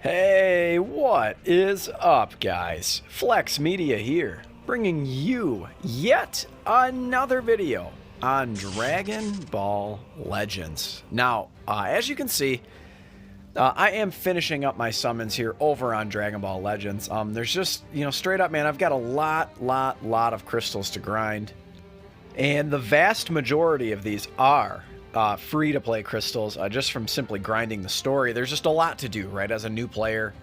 Hey, what is up, guys? Flex Media here, bringing you yet another video on Dragon Ball Legends. Now, as you can see, I am finishing up my summons here over on Dragon Ball Legends. There's just, straight up, man, I've got a lot of crystals to grind. And the vast majority of these are free-to-play crystals, just from simply grinding the story. There's just a lot to do, right? As a new player,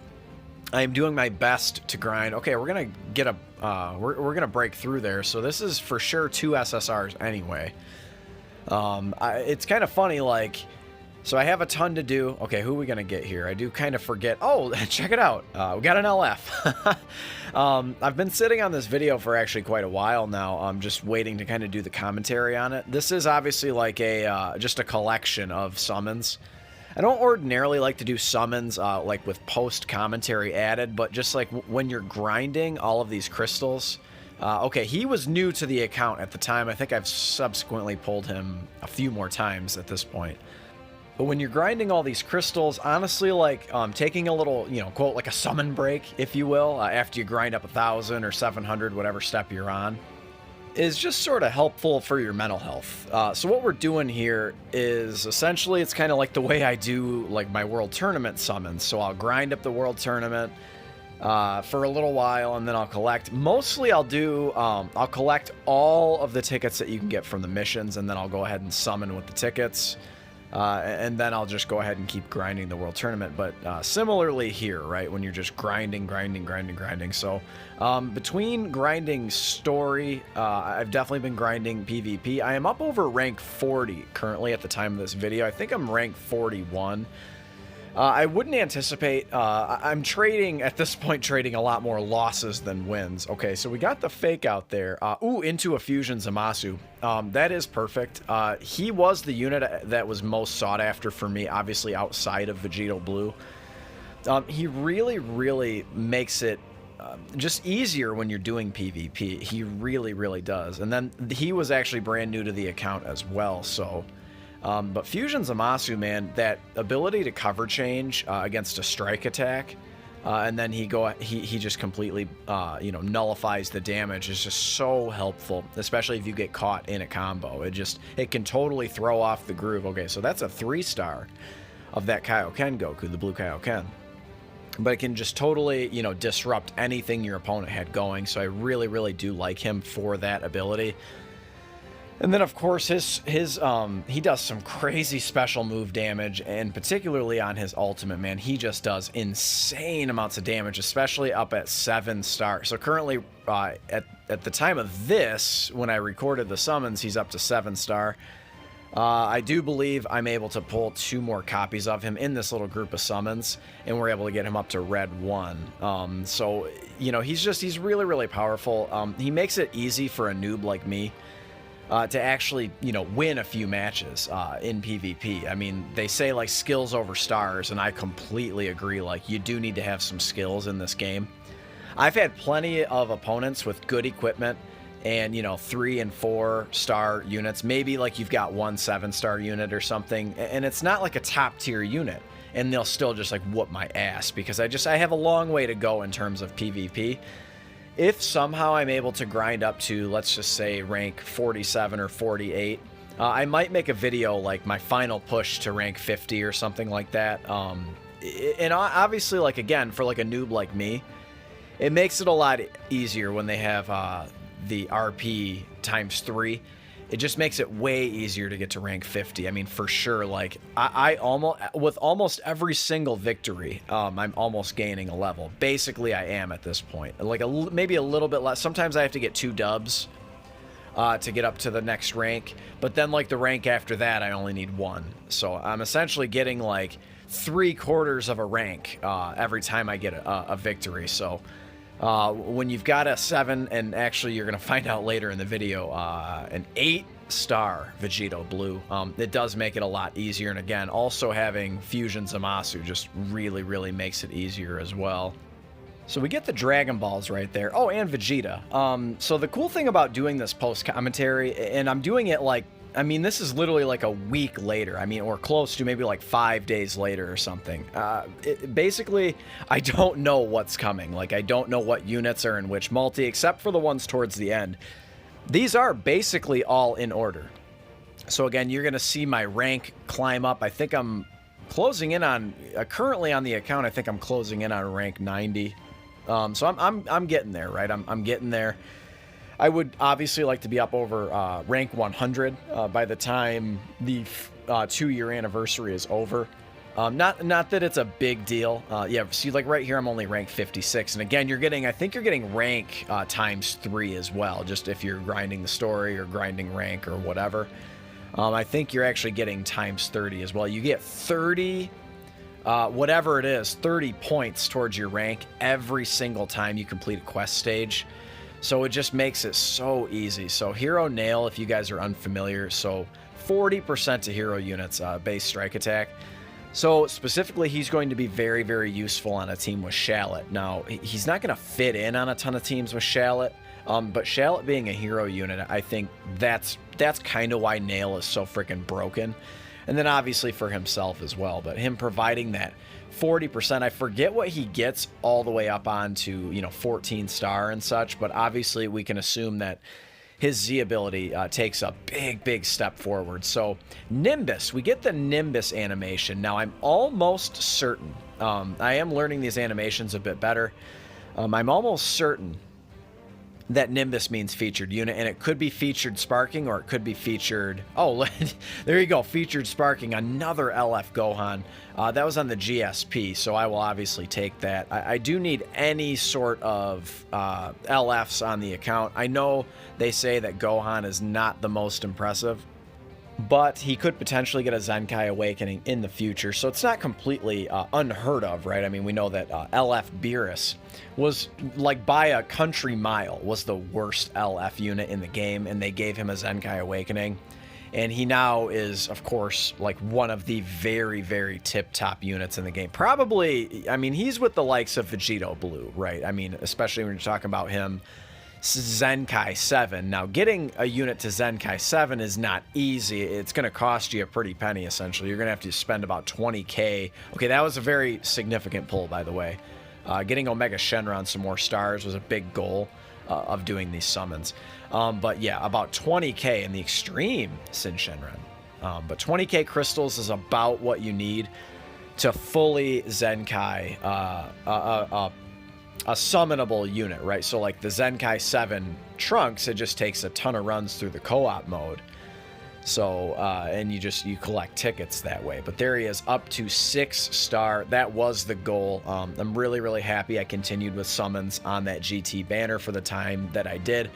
I am doing my best to grind. Okay, we're gonna get a, we're gonna break through there. So this is for sure 2 SSRs anyway. It's kind of funny, like, so I have a ton to do. Okay, who are we gonna get here? I do kind of forget. Oh, check it out. We got an LF. I've been sitting on this video for actually quite a while now. I'm just waiting to kind of do the commentary on it. This is obviously like a just a collection of summons. I don't ordinarily like to do summons like with post commentary added, but just like when you're grinding all of these crystals. Okay, he was new to the account at the time. I think I've subsequently pulled him a few more times at this point. But when you're grinding all these crystals, honestly, like taking a little, quote, like a summon break, if you will, after you grind up 1,000 or 700, whatever step you're on, is just sort of helpful for your mental health. So what we're doing here is essentially, it's kind of like the way I do like my world tournament summons. So I'll grind up the world tournament for a little while, and then I'll collect. Mostly I'll do, I'll collect all of the tickets that you can get from the missions, and then I'll go ahead and summon with the tickets. And then I'll just go ahead and keep grinding the world tournament. But similarly here, right, when you're just grinding. So between grinding story, I've definitely been grinding PvP. I am up over rank 40 currently at the time of this video. I think I'm rank 41. I wouldn't anticipate, I'm trading, at this point, trading a lot more losses than wins. Okay, so we got the fake out there. Ooh, into a Fusion Zamasu. That is perfect. He was the unit that was most sought after for me, obviously outside of Vegito Blue. He really makes it just easier when you're doing PvP. He really does. And then he was actually brand new to the account as well, so... but Fusion Zamasu, man, that ability to cover change against a strike attack, and then he just completely nullifies the damage is just so helpful, especially if you get caught in a combo. It can totally throw off the groove. Okay, so that's a 3-star of that Kaioken Goku, the blue Kaioken. But it can just totally, disrupt anything your opponent had going. So I really do like him for that ability. And then, of course, he does some crazy special move damage, and particularly on his ultimate, man, he just does insane amounts of damage, especially up at 7-star. So currently, at the time of this, when I recorded the summons, he's up to 7-star. I do believe I'm able to pull 2 more copies of him in this little group of summons, and we're able to get him up to red 1. So, he's really powerful. He makes it easy for a noob like me to actually, win a few matches in PvP. I mean, they say, like, skills over stars, and I completely agree. Like, you do need to have some skills in this game. I've had plenty of opponents with good equipment and, 3- and 4-star units. Maybe, like, you've got 1 7-star unit or something, and it's not, like, a top-tier unit, and they'll still just, like, whoop my ass because I have a long way to go in terms of PvP. If somehow I'm able to grind up to, let's just say, rank 47 or 48, I might make a video like my final push to rank 50 or something like that. And obviously, like, again, for like a noob like me, it makes it a lot easier when they have the RP ×3. It just makes it way easier to get to rank 50. I mean, for sure, like, I almost, with almost every single victory, I'm almost gaining a level. Basically, I am at this point. Like, maybe a little bit less. Sometimes I have to get 2 dubs to get up to the next rank. But then, like, the rank after that, I only need 1. So I'm essentially getting, like, 3/4 of a rank every time I get a victory. So... when you've got a 7, and actually you're going to find out later in the video, an 8-star Vegito Blue, it does make it a lot easier. And again, also having Fusion Zamasu just really makes it easier as well. So we get the Dragon Balls right there. Oh, and Vegeta. So the cool thing about doing this post-commentary, and I'm doing it like I mean, this is literally like a week later. I mean, or close to, maybe like 5 days later or something. Basically, I don't know what's coming. Like, I don't know what units are in which multi, except for the ones towards the end. These are basically all in order. So again, you're going to see my rank climb up. I think I'm closing in on, currently on the account, I think I'm closing in on rank 90. So I'm getting there, right? I'm getting there. I would obviously like to be up over rank 100 by the time the 2-year anniversary is over. Not that it's a big deal. Yeah, see, like right here, I'm only rank 56. And again, I think you're getting rank times 3 as well, just if you're grinding the story or grinding rank or whatever. I think you're actually getting times 30 as well. You get 30, whatever it is, 30 points towards your rank every single time you complete a quest stage. So it just makes it so easy. So Hero Nail, if you guys are unfamiliar, so 40% to hero units base strike attack. So specifically, he's going to be very, very useful on a team with Shallot. Now, he's not going to fit in on a ton of teams with Shallot, but Shallot being a hero unit, I think that's kind of why Nail is so freaking broken. And then obviously for himself as well, but him providing that 40%, I forget what he gets all the way up on to, you know, 14 star and such, but obviously we can assume that his Z ability takes a big step forward. So Nimbus, we get the Nimbus animation. Now I'm almost certain, I am learning these animations a bit better. I'm almost certain that Nimbus means featured unit, and it could be featured sparking, or it could be featured, oh, there you go, featured sparking, another LF Gohan. That was on the GSP, so I will obviously take that. I do need any sort of LFs on the account. I know they say that Gohan is not the most impressive, but he could potentially get a Zenkai Awakening in the future, so it's not completely unheard of, right? I mean, we know that LF Beerus was, like, by a country mile, was the worst LF unit in the game, and they gave him a Zenkai Awakening. And he now is, of course, like, one of the very tip-top units in the game. Probably, I mean, he's with the likes of Vegito Blue, right? I mean, especially when you're talking about him Zenkai 7. Now, getting a unit to Zenkai 7 is not easy. It's going to cost you a pretty penny, essentially. You're going to have to spend about 20k. Okay, that was a very significant pull, by the way. Getting Omega Shenron some more stars was a big goal of doing these summons. But yeah, about 20k in the extreme Sin Shenron. But 20k crystals is about what you need to fully Zenkai a summonable unit, right? So like the Zenkai 7 Trunks, it just takes a ton of runs through the co-op mode. So, and you collect tickets that way. But there he is, up to 6 star. That was the goal. I'm really happy I continued with summons on that GT banner for the time that I did.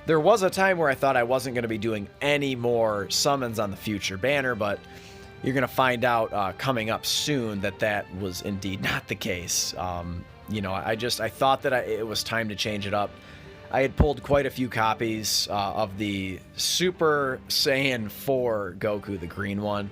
There was a time where I thought I wasn't going to be doing any more summons on the future banner, but you're going to find out coming up soon that that was indeed not the case. You know, I thought that it was time to change it up. I had pulled quite a few copies of the Super Saiyan 4 Goku, the green one,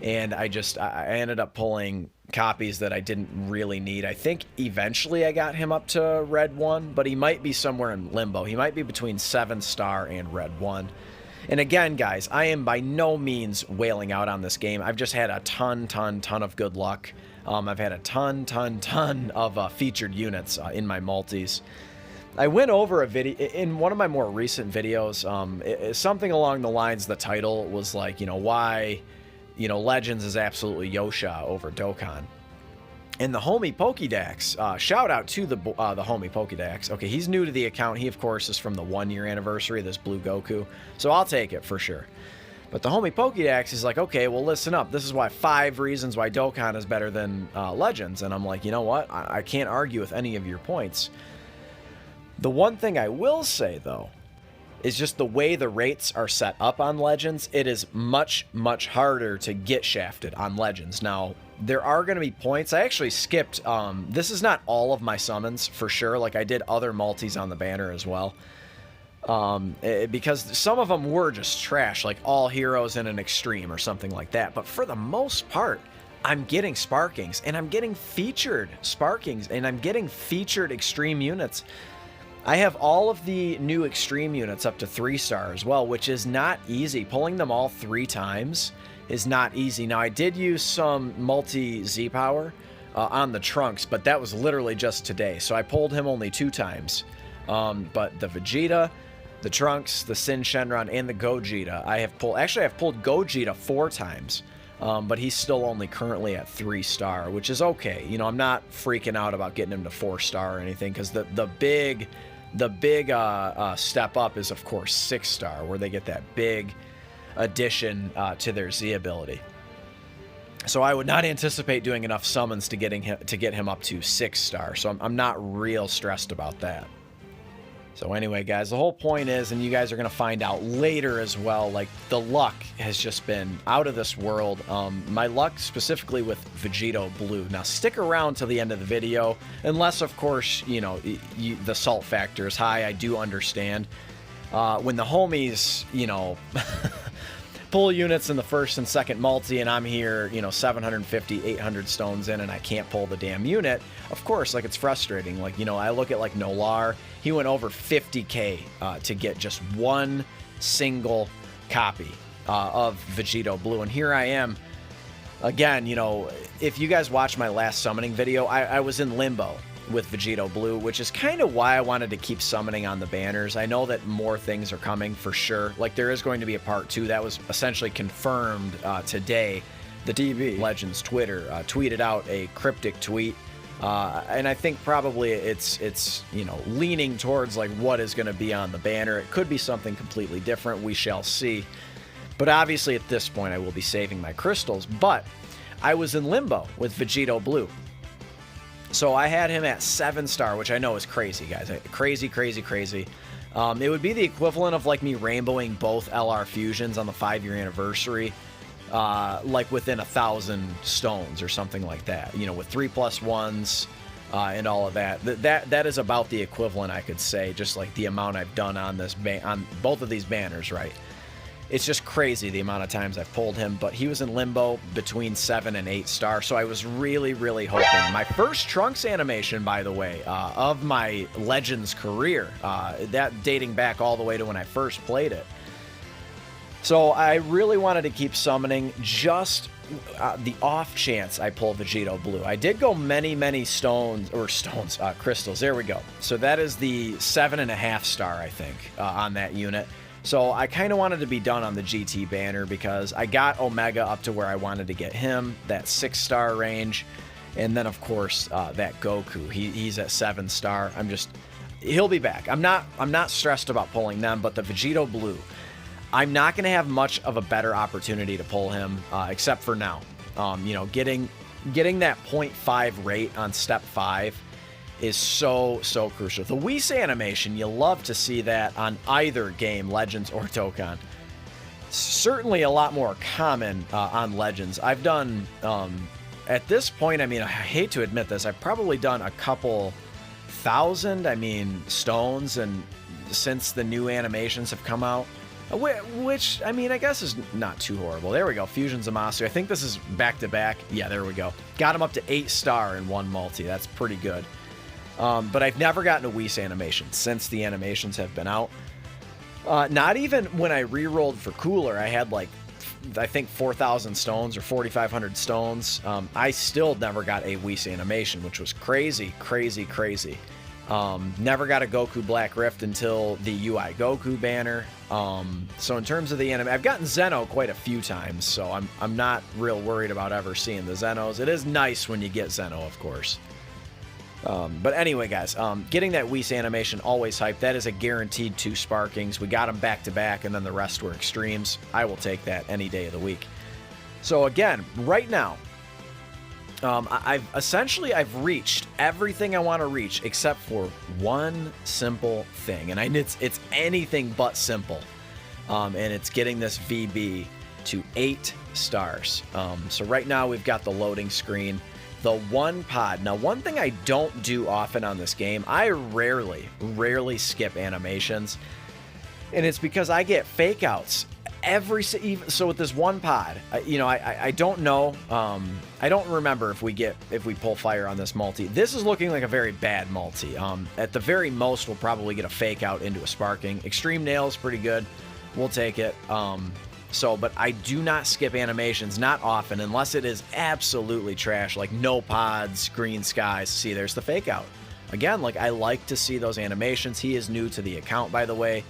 and I ended up pulling copies that I didn't really need. I think eventually I got him up to Red 1, but he might be somewhere in limbo. He might be between 7 star and Red 1. And again, guys, I am by no means wailing out on this game. I've just had a ton of good luck. I've had a ton of featured units in my multis. I went over a video in one of my more recent videos. Something along the lines, the title was like, you know, why, you know, Legends is absolutely Yosha over Dokkan. And the homie Pokédex, shout out to the homie Pokédex. Okay, he's new to the account. He, of course, is from the 1-year anniversary of this Blue Goku. So I'll take it for sure. But the homie Pokédex is like, okay, well, listen up. This is why 5 reasons why Dokkan is better than Legends. And I'm like, you know what? I can't argue with any of your points. The one thing I will say, though, is just the way the rates are set up on Legends. It is much harder to get shafted on Legends. Now, there are going to be points. I actually skipped. This is not all of my summons, for sure. Like, I did other multis on the banner as well. Because some of them were just trash, like all heroes in an extreme or something like that. But for the most part, I'm getting sparkings, and I'm getting featured sparkings, and I'm getting featured extreme units. I have all of the new extreme units up to 3-star as well, which is not easy. Pulling them all 3 times is not easy. Now, I did use some multi-Z power on the Trunks, but that was literally just today. So I pulled him only 2 times. But the Vegeta, the Trunks, the Sin Shenron, and the Gogeta, I have pulled... Actually, I've pulled Gogeta 4 times. But he's still only currently at 3-star, which is okay. You know, I'm not freaking out about getting him to 4-star or anything, because the big step up is, of course, 6-star, where they get that big addition to their Z ability. So I would not anticipate doing enough summons to get him up to 6-star. So I'm not real stressed about that. So anyway, guys, the whole point is, and you guys are going to find out later as well, like, the luck has just been out of this world. My luck specifically with Vegito Blue. Now, stick around till the end of the video, unless, of course, you know, the salt factor is high. I do understand. When the homies, you know, pull units in the first and second multi, and I'm here, you know, 750, 800 stones in, and I can't pull the damn unit, of course, like, it's frustrating. Like, you know, I look at, like, Nolar. He went over 50K to get just one single copy of Vegito Blue. And here I am, again, you know, if you guys watched my last summoning video, I was in limbo with Vegito Blue, which is kind of why I wanted to keep summoning on the banners. I know that more things are coming for sure. Like, there is going to be a part 2 that was essentially confirmed today. The DB Legends Twitter tweeted out a cryptic tweet. And I think probably it's you know, leaning towards like what is going to be on the banner. It could be something completely different. We shall see. But obviously at this point I will be saving my crystals. But I was in limbo with Vegito Blue. So I had him at 7-star, which I know is crazy, guys. Crazy, crazy, crazy. It would be the equivalent of like me rainbowing both LR fusions on the 5-year anniversary. Like within 1,000 stones or something like that, you know, with 3+1s and all of that. That is about the equivalent, I could say, just like the amount I've done on this on both of these banners, right? It's just crazy the amount of times I've pulled him, but he was in limbo between 7 and 8-star, so I was really, really hoping. My first Trunks animation, by the way, of my Legends career, that dating back all the way to when I first played it. So I really wanted to keep summoning, just the off chance I pull Vegito Blue. I did go many, many crystals. There we go. So that is the 7.5-star, I think, on that unit. So I kind of wanted to be done on the GT banner because I got Omega up to where I wanted to get him, that 6-star range. And then, of course, that Goku. He's at 7-star. He'll be back. I'm not stressed about pulling them, but the Vegito Blue, I'm not going to have much of a better opportunity to pull him, except for now. You know, getting that 0.5 rate on step 5 is so crucial. The Whis animation, you love to see that on either game, Legends or Dokkan. Certainly a lot more common on Legends. I've done, at this point, I mean, I hate to admit this, I've probably done a couple thousand, stones, and since the new animations have come out. Which, I mean, I guess is not too horrible. There we go, Fusion Zamasu. I think this is back-to-back. Yeah, there we go. Got him up to 8-star in one multi. That's pretty good. But I've never gotten a Whis animation since the animations have been out. Not even when I re-rolled for Cooler, I had like, I think 4,000 stones or 4,500 stones. I still never got a Whis animation, which was crazy, crazy, crazy. Never got a Goku Black Rift until the UI Goku banner. So in terms of the anime, I've gotten Zeno quite a few times, so I'm not real worried about ever seeing the Zenos. It is nice when you get Zeno, of course. But anyway, guys, getting that Whis animation, always hype. That is a guaranteed 2 sparkings. We got them back-to-back, and then the rest were extremes. I will take that any day of the week. So again, right now, I've reached everything I want to reach except for one simple thing, and it's anything but simple, and it's getting this VB to 8 stars. So right now we've got the loading screen, the 1 pod. Now, one thing I don't do often on this game, I rarely skip animations, and it's because I get fake outs So with this one pod, you know, I don't know. I don't remember if we pull fire on this multi. This is looking like a very bad multi. At the very most, we'll probably get a fake out into a sparking. Extreme nails, pretty good. We'll take it. But I do not skip animations, not often, unless it is absolutely trash, like no pods, green skies. See, there's the fake out. Again, like I like to see those animations. He is new to the account, by the way.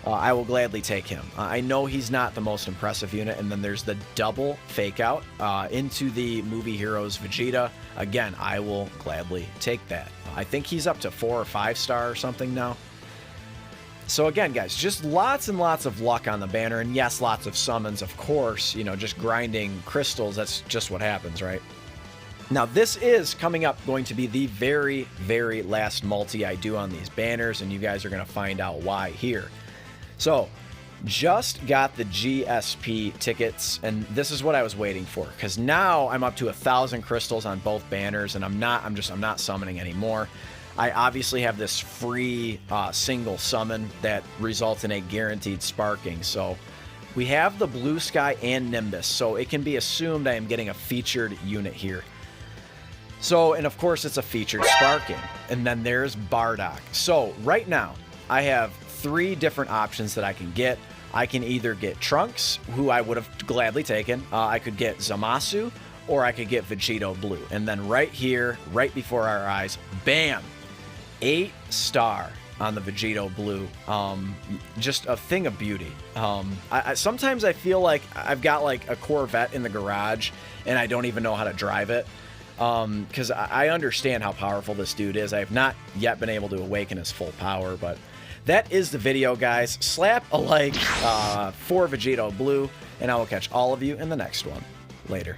I will gladly take him. I know he's not the most impressive unit, and then there's the double fake out into the movie heroes Vegeta. Again, I will gladly take that. I think he's up to 4 or 5 star or something now. So again, guys, just lots and lots of luck on the banner, and yes, lots of summons, of course. You know, just grinding crystals. That's just what happens, right? Now, this is coming up going to be the very, very last multi I do on these banners, and you guys are going to find out why here. So, just got the GSP tickets, and this is what I was waiting for, because now I'm up to 1,000 crystals on both banners, and I'm not summoning anymore. I obviously have this free single summon that results in a guaranteed sparking. So, we have the Blue Sky and Nimbus, so it can be assumed I am getting a featured unit here. So, and of course, it's a featured sparking, and then there's Bardock. So, right now, I have 3 different options that I can get. I can either get Trunks, who I would have gladly taken. I could get Zamasu, or I could get Vegito Blue. And then right here, right before our eyes, bam! 8 star on the Vegito Blue. Just a thing of beauty. Sometimes I feel like I've got like a Corvette in the garage, and I don't even know how to drive it. Because I understand how powerful this dude is. I have not yet been able to awaken his full power, but that is the video, guys. Slap a like for Vegito Blue, and I will catch all of you in the next one. Later.